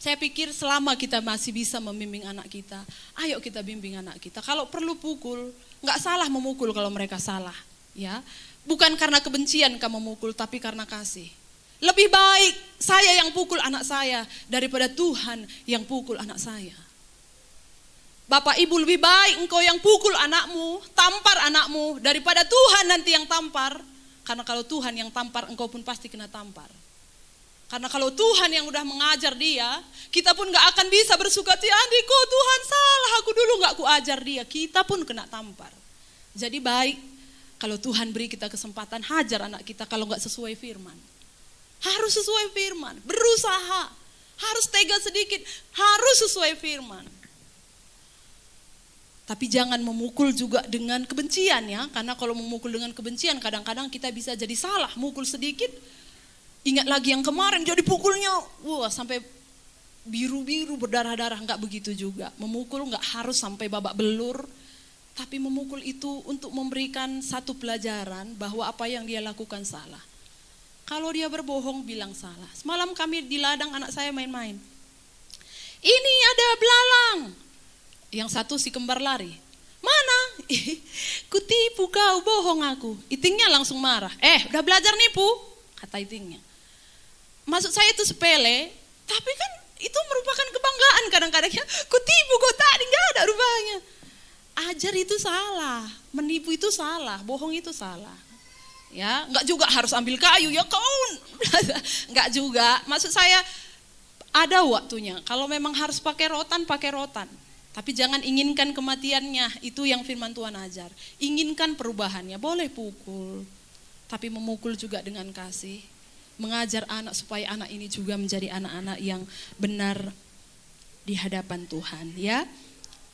Saya pikir selama kita masih bisa membimbing anak kita, ayo kita bimbing anak kita. Kalau perlu pukul, enggak salah memukul kalau mereka salah, ya. Bukan karena kebencian kamu memukul, tapi karena kasih. Lebih baik saya yang pukul anak saya daripada Tuhan yang pukul anak saya. Bapak ibu, lebih baik engkau yang pukul anakmu, tampar anakmu, daripada Tuhan nanti yang tampar. Karena kalau Tuhan yang tampar, engkau pun pasti kena tampar. Karena kalau Tuhan yang udah mengajar dia, kita pun gak akan bisa bersuka hati, kok Tuhan salah, aku dulu gak kuajar dia. Kita pun kena tampar. Jadi baik kalau Tuhan beri kita kesempatan, hajar anak kita kalau gak sesuai firman. Harus sesuai firman, berusaha, harus tega sedikit, harus sesuai firman. Tapi jangan memukul juga dengan kebencian, ya. Karena kalau memukul dengan kebencian, kadang-kadang kita bisa jadi salah, mukul sedikit, ingat lagi yang kemarin jadi pukulnya, sampai biru-biru berdarah-darah. Enggak begitu juga. Memukul enggak harus sampai babak belur, tapi memukul itu untuk memberikan satu pelajaran bahwa apa yang dia lakukan salah. Kalau dia berbohong, bilang salah. Semalam kami di ladang, anak saya main-main. Ini ada belalang. Yang satu si kembar lari. Mana? Kutipu kau, bohong aku. Itingnya langsung marah. Udah belajar nipu? Kata itingnya. Maksud saya itu sepele, tapi kan itu merupakan kebanggaan kadang-kadangnya. Kutipu kau tadi, gak ada rupanya. Ajar itu salah, menipu itu salah, bohong itu salah. Ya, enggak juga harus ambil kayu, ya kawan. Enggak juga. Maksud saya ada waktunya. Kalau memang harus pakai rotan, pakai rotan. Tapi jangan inginkan kematiannya, itu yang firman Tuhan ajar. Inginkan perubahannya, boleh pukul. Tapi memukul juga dengan kasih. Mengajar anak supaya anak ini juga menjadi anak-anak yang benar di hadapan Tuhan, ya.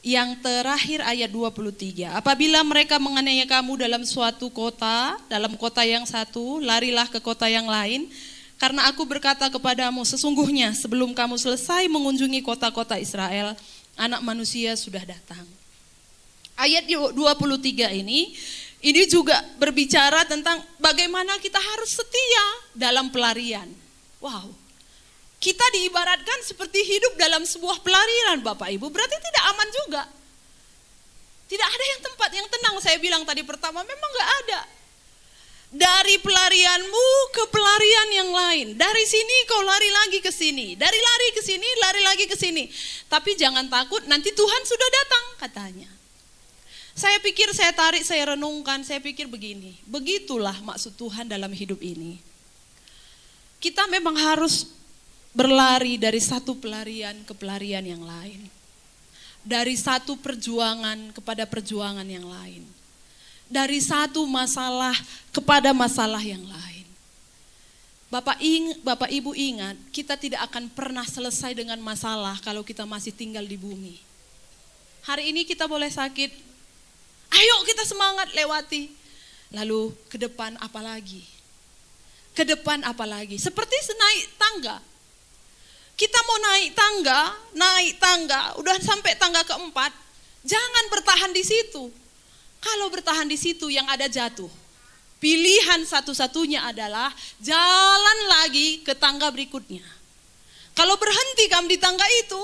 Yang terakhir ayat 23. Apabila mereka menganiaya kamu dalam suatu kota, dalam kota yang satu, larilah ke kota yang lain. Karena aku berkata kepadamu, sesungguhnya sebelum kamu selesai mengunjungi kota-kota Israel, Anak Manusia sudah datang. Ayat 23 ini juga berbicara tentang bagaimana kita harus setia dalam pelarian. Wow, kita diibaratkan seperti hidup dalam sebuah pelarian Bapak Ibu, berarti tidak aman juga. Tidak ada yang tempat yang tenang, saya bilang tadi pertama, memang gak ada. Dari pelarianmu ke pelarian yang lain. Dari sini kau lari lagi ke sini. Dari lari ke sini, lari lagi ke sini. Tapi jangan takut, nanti Tuhan sudah datang katanya. Saya pikir, saya tarik, saya renungkan, saya pikir begini. Begitulah maksud Tuhan dalam hidup ini. Kita memang harus berlari dari satu pelarian ke pelarian yang lain. Dari satu perjuangan kepada perjuangan yang lain. Dari satu masalah kepada masalah yang lain. Bapak Ibu ingat, kita tidak akan pernah selesai dengan masalah kalau kita masih tinggal di bumi. Hari ini kita boleh sakit, ayo kita semangat lewati. Lalu ke depan apa lagi? Ke depan apa lagi? Seperti naik tangga. Kita mau naik tangga, udah sampai tangga keempat, jangan bertahan di situ. Kalau bertahan di situ yang ada jatuh. Pilihan satu-satunya adalah jalan lagi ke tangga berikutnya. Kalau berhenti kamu di tangga itu,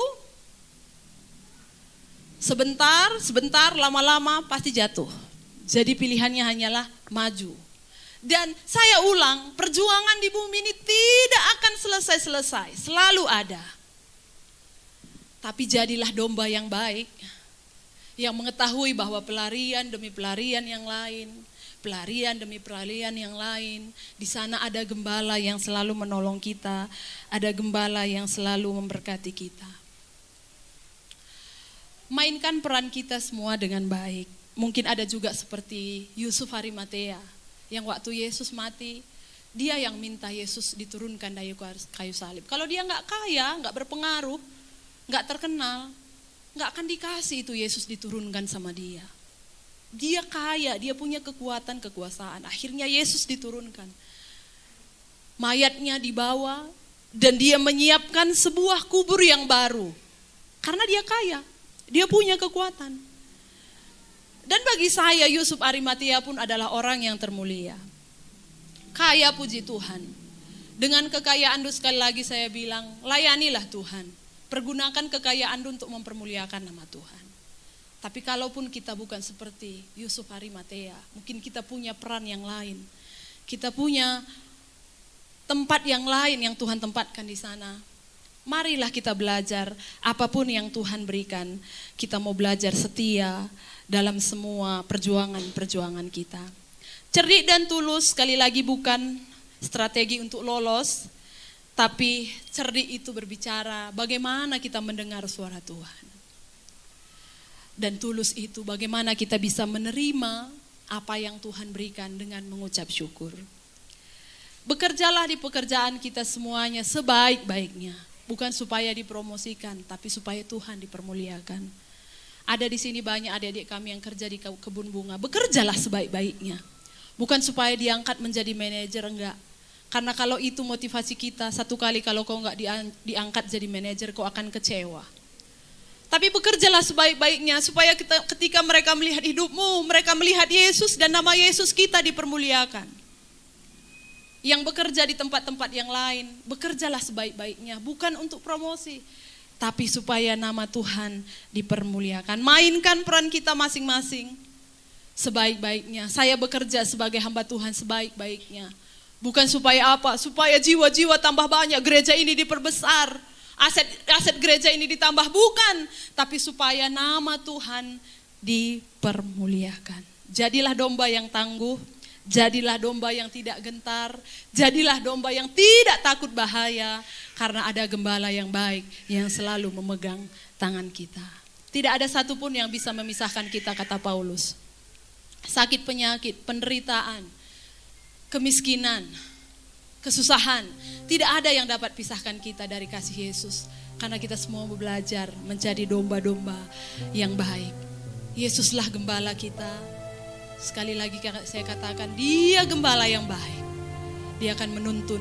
sebentar, lama-lama pasti jatuh. Jadi pilihannya hanyalah maju. Dan saya ulang, perjuangan di bumi ini tidak akan selesai-selesai, selalu ada. Tapi jadilah domba yang baik, yang mengetahui bahwa pelarian demi pelarian yang lain, pelarian demi pelarian yang lain, di sana ada gembala yang selalu menolong kita, ada gembala yang selalu memberkati kita. Mainkan peran kita semua dengan baik. Mungkin ada juga seperti Yusuf Arimatea, yang waktu Yesus mati, dia yang minta Yesus diturunkan dari kayu salib. Kalau dia nggak kaya, nggak berpengaruh, nggak terkenal, nggak akan dikasih itu Yesus diturunkan sama dia. Dia kaya, dia punya kekuatan, kekuasaan. Akhirnya Yesus diturunkan. Mayatnya dibawa dan dia menyiapkan sebuah kubur yang baru. Karena dia kaya, dia punya kekuatan. Dan bagi saya Yusuf Arimatea pun adalah orang yang termulia. Kaya puji Tuhan. Dengan kekayaan itu sekali lagi saya bilang, layanilah Tuhan. Pergunakan kekayaan untuk mempermuliakan nama Tuhan. Tapi kalaupun kita bukan seperti Yusuf Arimatea, mungkin kita punya peran yang lain. Kita punya tempat yang lain yang Tuhan tempatkan di sana. Marilah kita belajar apapun yang Tuhan berikan. Kita mau belajar setia dalam semua perjuangan-perjuangan kita. Cerdik dan tulus sekali lagi bukan strategi untuk lolos. Tapi cerdik itu berbicara bagaimana kita mendengar suara Tuhan. Dan tulus itu bagaimana kita bisa menerima apa yang Tuhan berikan dengan mengucap syukur. Bekerjalah di pekerjaan kita semuanya sebaik-baiknya. Bukan supaya dipromosikan, tapi supaya Tuhan dipermuliakan. Ada di sini banyak adik-adik kami yang kerja di kebun bunga. Bekerjalah sebaik-baiknya. Bukan supaya diangkat menjadi manajer, enggak. Karena kalau itu motivasi kita, satu kali kalau kau enggak diangkat jadi manajer, kau akan kecewa. Tapi bekerjalah sebaik-baiknya supaya ketika mereka melihat hidupmu, mereka melihat Yesus dan nama Yesus kita dipermuliakan. Yang bekerja di tempat-tempat yang lain, bekerjalah sebaik-baiknya, bukan untuk promosi, tapi supaya nama Tuhan dipermuliakan. Mainkan peran kita masing-masing sebaik-baiknya. Saya bekerja sebagai hamba Tuhan sebaik-baiknya. Bukan supaya apa? Supaya jiwa-jiwa tambah banyak, gereja ini diperbesar, aset gereja ini ditambah, bukan. Tapi supaya nama Tuhan dipermuliakan. Jadilah domba yang tangguh, jadilah domba yang tidak gentar, jadilah domba yang tidak takut bahaya. Karena ada gembala yang baik yang selalu memegang tangan kita. Tidak ada satupun yang bisa memisahkan kita, kata Paulus. Sakit penyakit, penderitaan, kemiskinan, kesusahan, tidak ada yang dapat pisahkan kita dari kasih Yesus. Karena kita semua belajar menjadi domba-domba yang baik. Yesuslah gembala kita. Sekali lagi saya katakan, dia gembala yang baik. Dia akan menuntun,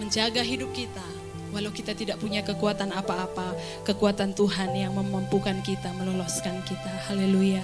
menjaga hidup kita Walau kita tidak punya kekuatan apa-apa, kekuatan Tuhan yang memampukan kita, meloloskan kita. Haleluya.